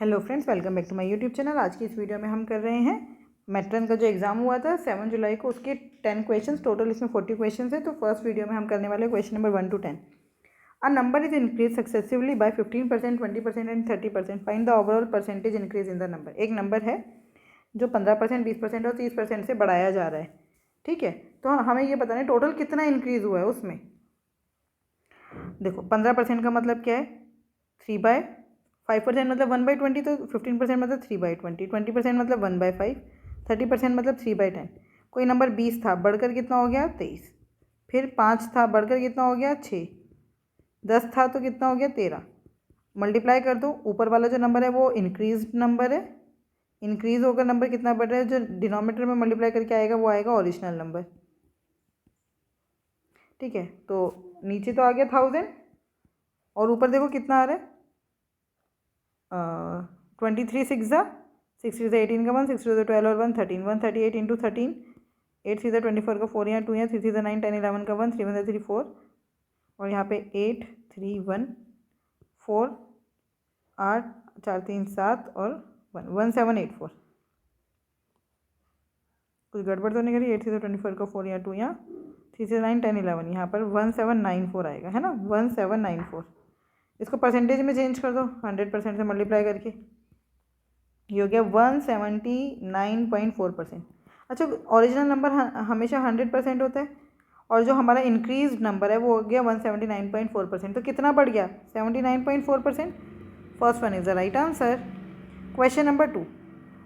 Hello friends, welcome back to my YouTube channel. आज की इस वीडियो में हम कर रहे हैं मैट्रन का जो एग्ज़ाम हुआ था 7 जुलाई को, उसके 10 क्वेश्चंस, टोटल इसमें 40 क्वेश्चंस है। तो फर्स्ट वीडियो में हम करने वाले question number 1 to 10। A number is increase successively by 15%, 20% and 30%। Find the overall percentage increase in the number. एक नंबर है जो 15%, 20% और 30% से बढ़ाया जा रहा है, ठीक है। तो हमें ये बताना है टोटल कितना इंक्रीज़ हुआ है उसमें। देखो 15% का मतलब क्या है, 3/5% मतलब 1/20, तो 15% मतलब 3/20, 20% मतलब 1/5, 30% मतलब 3/10। कोई नंबर 20 था, बढ़कर कितना हो गया 23। फिर 5 था, बढ़कर कितना हो गया 6। 10 था तो कितना हो गया 13। मल्टीप्लाई कर दो, ऊपर वाला जो नंबर है वो इंक्रीज नंबर है। इंक्रीज होकर नंबर कितना बढ़ रहा है, जो डिनोमिनेटर में मल्टीप्लाई करके आएगा वो आएगा ओरिजिनल नंबर, ठीक है। तो नीचे तो आ गया 1000 और ऊपर देखो कितना आ रहा है 23 6 ज़ा 6 3 18 का 1, 6 2 12 और 1 13, 138 इंटू 13, 8 3 24 का 4 यहाँ 2 यहाँ 3 3 9 10 11 का 1, 3 1 3 4 और यहाँ पे 8 3 1 4 8 4 3 7 और 1 1784। कुछ गड़बड़ तो नहीं करी। 8 3 24 का 4 यहाँ 2 यहाँ 3 3 9 10 11, यहाँ पर 1794 आएगा, है ना, 1794। इसको परसेंटेज में चेंज कर दो 100% से मल्टीप्लाई करके, ये हो गया 179.4%। अच्छा, ओरिजिनल नंबर हमेशा 100% होता है और जो हमारा इंक्रीज नंबर है वो हो गया 179.4%। तो कितना बढ़ गया 79.4%। First one is the right answer. Question number 2,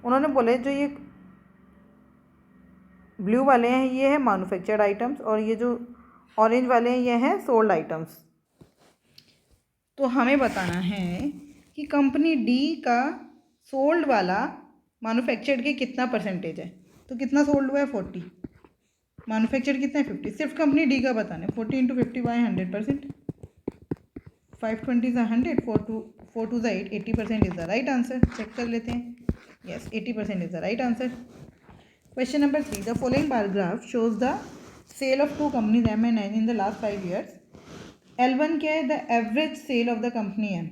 उन्होंने बोले जो ये ब्लू वाले हैं ये है मैन्युफैक्चर्ड आइटम्स और ये जो ऑरेंज वाले हैं ये हैं सोल्ड आइटम्स। तो हमें बताना है कि कंपनी डी का सोल्ड वाला मैन्युफैक्चर्ड के कितना परसेंटेज है। तो कितना सोल्ड हुआ है 40, मैन्युफैक्चर्ड कितना है 50। सिर्फ कंपनी डी का बताना है। 40 into 50 by 100%, 520 100, 4 2 8, 80% is the right answer. Check कर लेते हैं। Yes, 80% is the right answer. Question number 3, the following bar graph shows the sale of 2 companies M and N in the last 5 years। L1 क्या है, the average sale of the company M.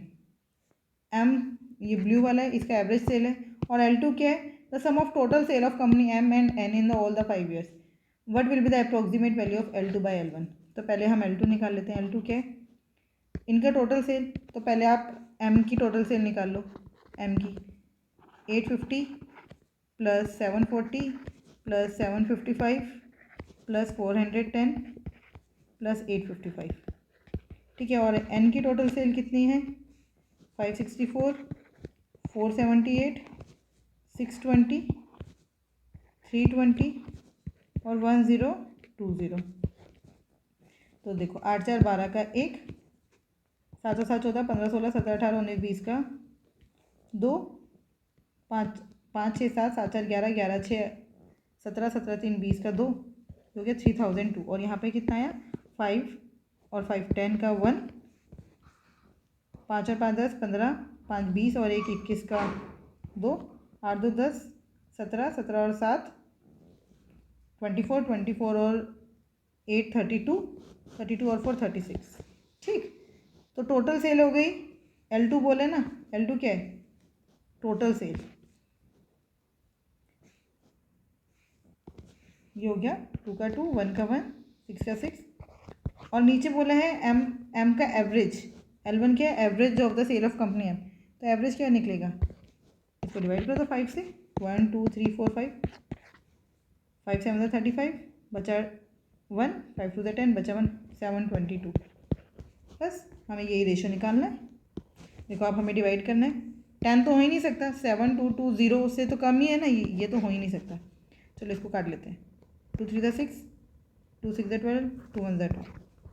M ये blue वाला है, इसका average cell है। और L2 क्या है, the sum of total sale of company M and N in the all the 5 years। What will be the approximate value of L2 by L1। तो पहले हम L2 निकाल लेते हैं। L2 क्या है, इनका टोटल सेल। तो पहले आप M की टोटल सेल निकाल लो। M की 850 प्लस 740 प्लस 755 प्लस 410 प्लस 855, ठीक है। और एन की टोटल सेल कितनी है 564, 478, 620, 320 और 1020। तो देखो 8 4 12 का 1, 7 7 14 15 16 17 18 19 20 का 2, 5 5 6 7 7 4 11 11 6 17 17 3 20 का 2, हो गया 3002। और यहाँ पे कितना आया 5 और 5 10 का 1, 5 और 5 10 15, 5 20 और 1 21 का 2, 8 2 10 17 17 और 7 24 24 और 8 32 32 और 4 36, ठीक। तो टोटल सेल हो गई। L2 बोले ना, L2 क्या है टोटल सेल, ये हो गया 2 का 2, 1 का 1, 6 का 6। और नीचे बोला है M का एवरेज। L1 क्या है, average of the sale of company M। तो एवरेज क्या निकलेगा, इसको डिवाइड कर दो 5 से। 1 2 3 4 5, 5 7 35, बचा 1, 5 2 10, बचा 1, 722। बस हमें यही रेशो निकालना है। देखो आप हमें डिवाइड करना है। 10 तो हो ही नहीं सकता, 7 2 2 0 उससे तो कम ही है ना, ये तो हो ही नहीं सकता। चलो इसको काट लेते हैं। 2 3 the 6, 2 6 the 12, 2 1 the 2,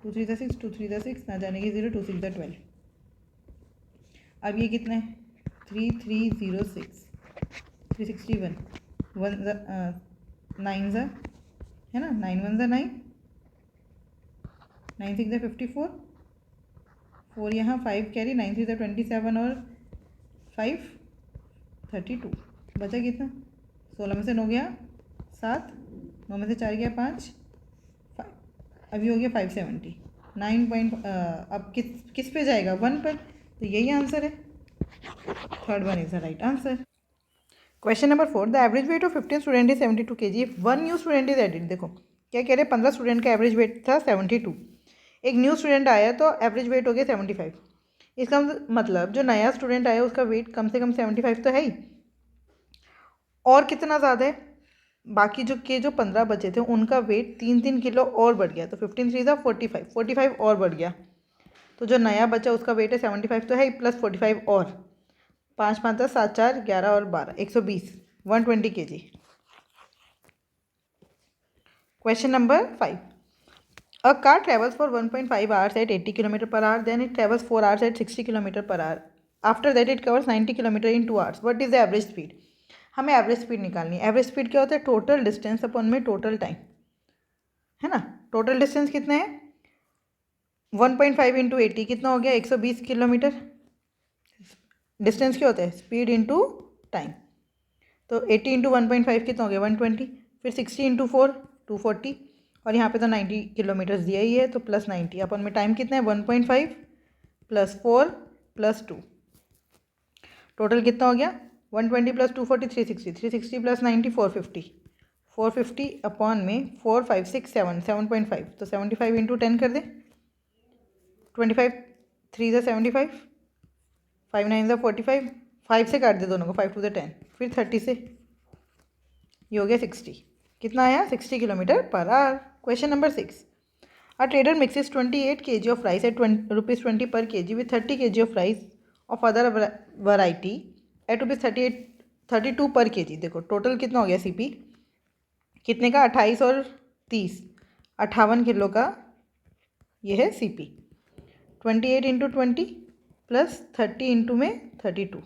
2 3 the 6, 2 3 the 6, ना जाने की 0, 2 6 द 12। अब ये कितना है 3306, 361, 1 9 ज़ा है ना, 9 1 ज़ा 9, 9 6 ज़ा 54, 4 यहाँ 5 कैरी, 9 3 ज़ा 27 और 5 32। बचा कितना 16 में से 9 गया 7, 9 में से 4 गया 5, अभी हो गया 570। 9 पॉइंट अब किस पे जाएगा 1 पर, तो यही आंसर है। Third one is the right answer. Question number 4, the average weight of 15 student is 72 kg if one new student is added. देखो क्या कह रहे हैं, 15 स्टूडेंट का एवरेज वेट था 72, एक न्यू स्टूडेंट आया तो एवरेज वेट हो गया 75। इसका मतलब जो नया स्टूडेंट आया उसका वेट कम से कम 75 तो है ही, और कितना ज़्यादा है, बाकी जो 15 बचे थे उनका वेट 3-3 किलो और बढ़ गया, तो 15 3 था 45 और बढ़ गया, तो जो नया बचा उसका वेट है 75 तो है ही, प्लस 45 और 5 5 10 7 4 11 और 12 120 120 kg। Question number 5, a car travels for 1.5 hours at 80 km per hour, then it travels 4 hours at 60 km per hour, after that it covers 90 km in 2 hours, what is the average speed। हमें average speed निकालनी है। Average speed क्या होता है, total distance upon में total time, है ना। Total distance कितना है, 1.5 इंटू 80 कितना हो गया, 120 किलोमीटर। डिस्टेंस क्या होता है, स्पीड इंटू टाइम, तो 80 इंटू 1.5 कितना हो गया 120, फिर 60 इंटू 4 240, और यहाँ पे तो 90 किलोमीटर दिया ही है, तो प्लस 90 अपन में टाइम कितना है 1.5 प्लस 4 प्लस 2, टोटल कितना हो गया 120 प्लस 240 360, 360 प्लस 90 450 अपॉन में 4 5 6 7 7.5, तो 75 इंटू 10 कर दें, 25 3 ज़ा 75 5 9 ज़ा 45, 5 से काट दे दोनों को, 5 2 ज़ा 10, फिर 30 से ये हो गया 60, कितना आया 60 kilometre per hour. Question number 6, a trader mixes 28 kg of rice at ₹20 per kg with 30 kg of rice of other variety at ₹32 per kg। देखो टोटल कितना हो गया सीपी, कितने का 28 और 30 58 किलो का ये है सीपी, 28 इंटू 20 प्लस 30 इंटू में 32,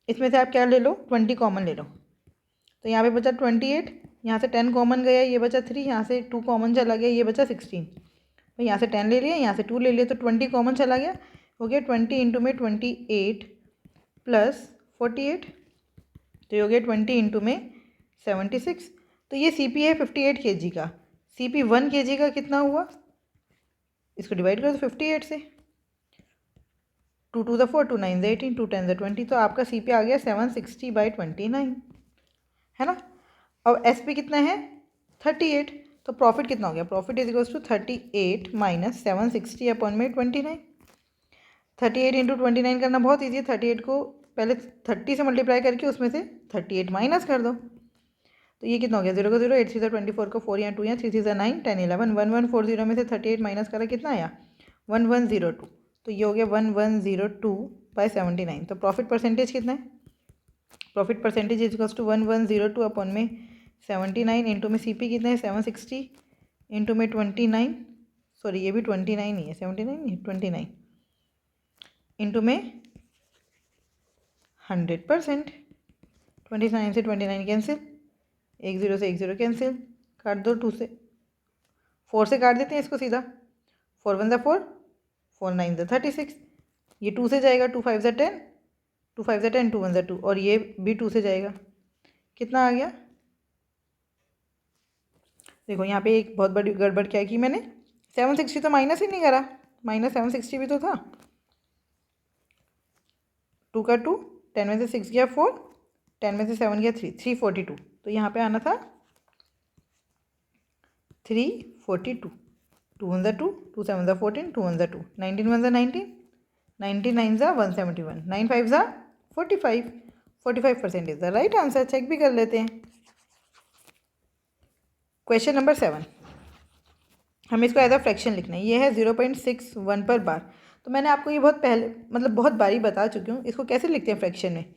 इसमें से आप क्या ले लो 20 कॉमन ले लो, तो यहाँ पे बचा 28, यहाँ से 10 कॉमन गया, ये बचा 3, यहाँ से 2 कॉमन चला गया, ये बचा 16, तो यहाँ से 10 ले लिया, यहाँ से 2 ले लिया, तो 20 कॉमन चला गया, हो गया 20 इंटू में 28 प्लस 48, तो ये हो गया 20 इंटू में 76। तो ये सीपी है 58 kg का, सीपी 1 kg का कितना हुआ, इसको डिवाइड करो तो 58 से, 2 2 ज़ा 4 2 9 ज़ा 18 2 10 ज़ा 20, तो आपका सीपी आ गया 760/29, है ना। अब एसपी कितना है 38, तो प्रॉफिट कितना हो गया, profit is equals to 38 minus 760 upon में 29, 38 इंटू 29 करना बहुत ईजी है, 38 को पहले 30 से मल्टीप्लाई करके उसमें से 38 माइनस कर दो, तो ये कितना हो गया 0 का 0 8 3 ज़ा 24 का 4 यहाँ 2 यहाँ 3 3 ज़ा 9 10 11 1140 में से 38 माइनस करा कितना आया 1102, तो ये हो गया 1102/79, तो प्रॉफिट परसेंटेज कितना है, profit percentage is equals to 1102 upon में 79 इंटू में सीपी कितना है 760 इंटू में 29, सॉरी ये भी 29 ही है 79 नहीं 29 इंटू में 100%, 29 से 29 कैंसिल, 1 0 से 1 0 कैंसिल, काट दो 2 से 4 से काट देते हैं इसको सीधा, 4 1 ज़ा 4 4 9 ज़ा 36, ये 2 से जाएगा 2 5 ज़ा 10 2 5 ज़ा 10 2 1 ज़ा 2, और ये भी 2 से जाएगा, कितना आ गया, देखो यहाँ पे एक बहुत बड़ी गड़बड़ क्या की मैंने, 760 तो माइनस ही नहीं करा, माइनस 760 भी तो था, 2 का 2 10 में से 6 गया 4 10 में से 7 गया 3 342, तो यहाँ पे आना था 342, 2 1 ज़ा 2 2 7 ज़ा 14 2 1 ज़ा 2 19 1 ज़ा 19 19 9 ज़ा 171 9 5 ज़ा 45 45% is the right answer. Check भी कर लेते हैं। क्वेश्चन नंबर 7, हमें इसको एज अ फ्रैक्शन लिखना है, ये है 0.61 पर बार, तो मैंने आपको ये बहुत पहले मतलब बहुत बारी बता चुकी हूँ इसको कैसे लिखते हैं फ्रैक्शन में,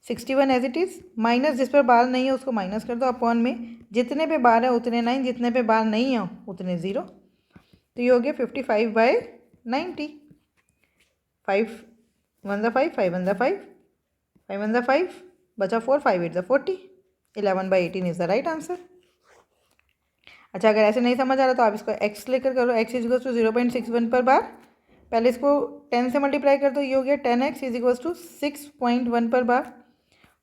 61 एज इट इज़, माइनस जिस पर बार नहीं है उसको माइनस कर दो, अपॉन में जितने पे बार है उतने 9, जितने पे बार नहीं है उतने 0, तो ये हो गया 55/90, 5 1 ज़ा 5 5 1 ज़ा 5 5 1 ज़ा 5 बचा 4 5 8 ज़ा 40 11/18 इज़ द राइट आंसर। अच्छा अगर ऐसे नहीं समझ आ रहा तो आप इसको x लेकर करो, x इज इक्वल्स टू 0.61 पर बार, पहले इसको 10 से मल्टीप्लाई कर दो, ये हो गया 10x इज इक्वल्स टू 6.1 पर बार,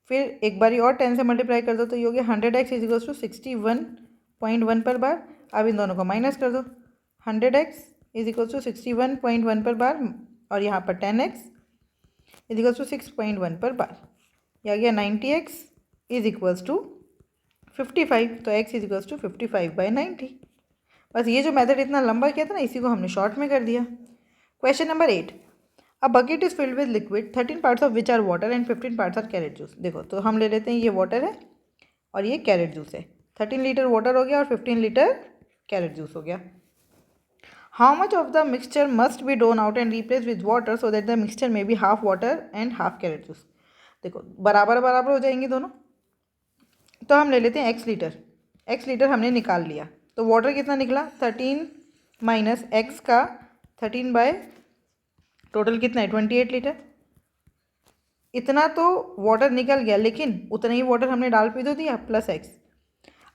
फिर एक बारी और 10 से मल्टीप्लाई कर दो तो ये हो गया 100x इज इक्वल्स टू 61.1 पर बार, अब इन दोनों को माइनस कर दो, 100x इज इक्वल्स टू 61.1 पर बार और यहाँ पर 10x इज इक्वल्स टू 6.1 पर बार। यह आ गया 90x इज इक्वल्स टू 55, तो x इज इक्वल्स टू 55/90। बस ये जो मेथड इतना लंबा किया था ना, इसी को हमने शॉर्ट में कर दिया। Question number 8, a bucket is filled with liquid 13 parts of which are water and 15 parts are carrot juice. देखो तो हम ले लेते हैं ये वाटर है और ये कैरेट जूस है। 13 लीटर वाटर हो गया और 15 लीटर कैरेट जूस हो गया। How much of the mixture must be drawn out and replace with water so that the mixture may be half water and half carrot juice. देखो बराबर बराबर हो जाएंगे दोनों, तो हम ले लेते हैं x लीटर। x लीटर हमने निकाल लिया, तो वाटर कितना निकला 13 माइनस x का 13 बाय टोटल कितना है 28 लीटर। इतना तो वाटर निकल गया, लेकिन उतना ही वाटर हमने डाल भी तो दिया प्लस x।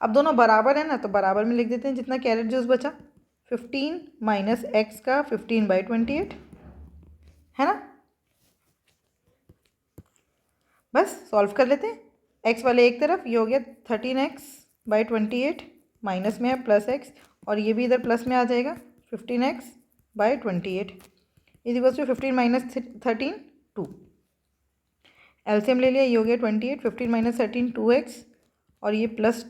अब दोनों बराबर है ना, तो बराबर में लिख देते हैं जितना कैरेट जूस बचा 15 माइनस x का 15/28 है ना। बस सॉल्व कर लेते हैं। x वाले एक तरफ, ये हो गया 13x/28 माइनस में है प्लस x, और ये भी इधर प्लस में आ जाएगा 15x/28 is equals to 15 minus 13 2। LCM ले लिया, ये हो गया 28, 15 माइनस 13 2x, और ये plus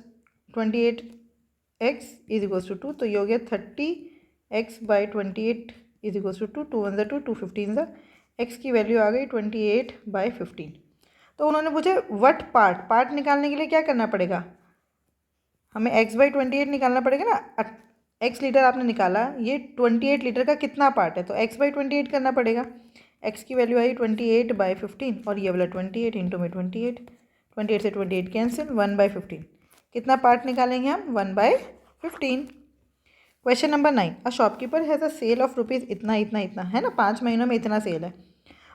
28x is equals to 2, तो ये हो गया 30x/28 is equals to 2, 2 1 2 2 15 x की वैल्यू आ गई 28/15। तो उन्होंने पूछा व्हाट पार्ट निकालने के लिए क्या करना पड़ेगा, हमें x/28 निकालना पड़ेगा ना। x लीटर आपने निकाला, ये 28 लीटर का कितना पार्ट है, तो x/28 करना पड़ेगा। x की वैल्यू आई 28/15 और ये वाला 28 इंटू में 28 से 28 कैंसिल 1/15। कितना पार्ट निकालेंगे हम 1/15। Question number 9, a shopkeeper has a sale of rupees इतना इतना इतना है ना, 5 महीनों में इतना सेल है।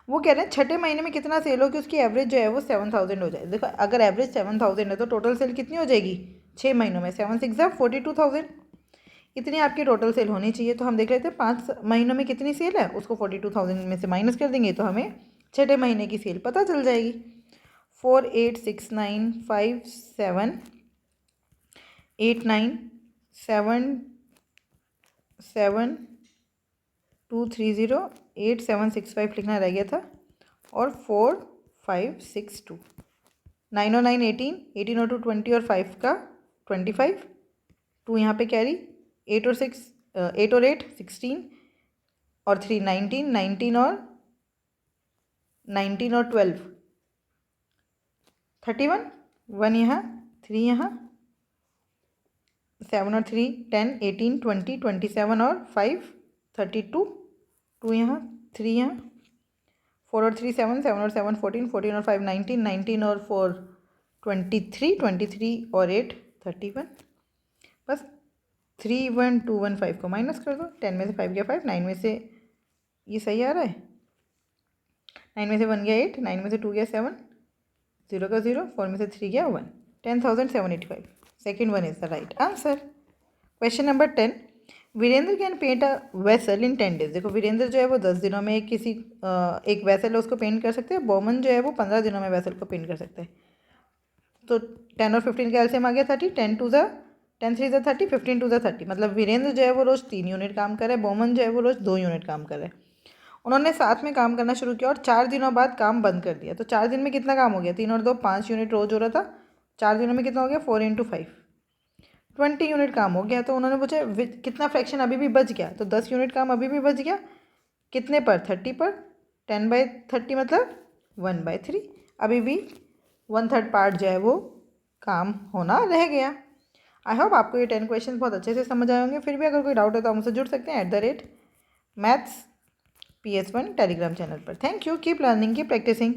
वो कह रहे हैं छठे महीने में कितना सेल हो कि उसकी एवरेज जो है वो 7000 हो जाए। देखो अगर एवरेज 7000 है तो टोटल सेल कितनी हो जाएगी 6 महीनों में, 7 6 42,000, इतनी आपकी टोटल सेल होनी चाहिए। तो हम देख लेते हैं 5 महीनों में कितनी सेल है, उसको 42,000 में से माइनस कर देंगे तो हमें छठे महीने की सेल पता चल जाएगी। 4 8 6 9 5 7 8 9 7 7 2 3 0 8 7 6 5 लिखना रह गया था, और 4 5 6 2 9 और 9 18 18 और 2 20 और 5 का 25 2 यहाँ पे कैरी 8 और 6 8 और 8 16 और 3 19 19 और 19 और 12 31 1 यहाँ 3 यहाँ 7 और 3 10 18 20 27 और 5 32 2 यहाँ 3 यहाँ 4 और 3 7 7 और 7 14 14 और 5 19 19 और 4 23 23 और 8 31। बस 3 1 2 1 5 को माइनस कर दो, 10 में से 5 गया 5, 9 में से ये सही आ रहा है, 9 में से 1 गया 8, 9 में से 2 गया 7, 0 का 0, 4 में से 3 गया 1, 10,785। Second one is the right answer. Question number 10, Virendra can paint a vessel in 10 days. देखो वीरेंद्र जो है वो 10 दिनों में एक वेसल है उसको पेंट कर सकते हैं। बोमन जो है वो 15 दिनों में वेसल को पेंट कर सकते हैं। तो 10 और 15 का एलसीएम आ गया 30, 10 3 ज़ा 30, 15 2 ज़ा 30, मतलब वीरेंद्र जो है वो रोज़ 3 यूनिट काम कर रहा है, बोमन जो है वो रोज़ 2 यूनिट काम कर रहा है। उन्होंने साथ में काम करना शुरू किया और 4 दिनों बाद काम बंद कर दिया। तो 4 दिन में कितना काम हो गया, 3 और 2 5 यूनिट रोज़ हो रहा था, 4 दिनों में कितना हो गया 4 × 5 20 यूनिट काम हो गया। तो उन्होंने पूछा कितना फ्रैक्शन अभी भी बच गया, तो 10 यूनिट काम अभी भी बच गया, कितने पर 30 पर, 10/30 मतलब 1/3, अभी भी 1/3 पार्ट जो है वो काम होना रह गया। आई होप आपको ये 10 क्वेश्चन बहुत अच्छे से समझ आए होंगे। फिर भी अगर कोई डाउट है तो आप मुझसे जुड़ सकते हैं @maths PS1 टेलीग्राम चैनल पर। Thank you, keep learning, keep practising.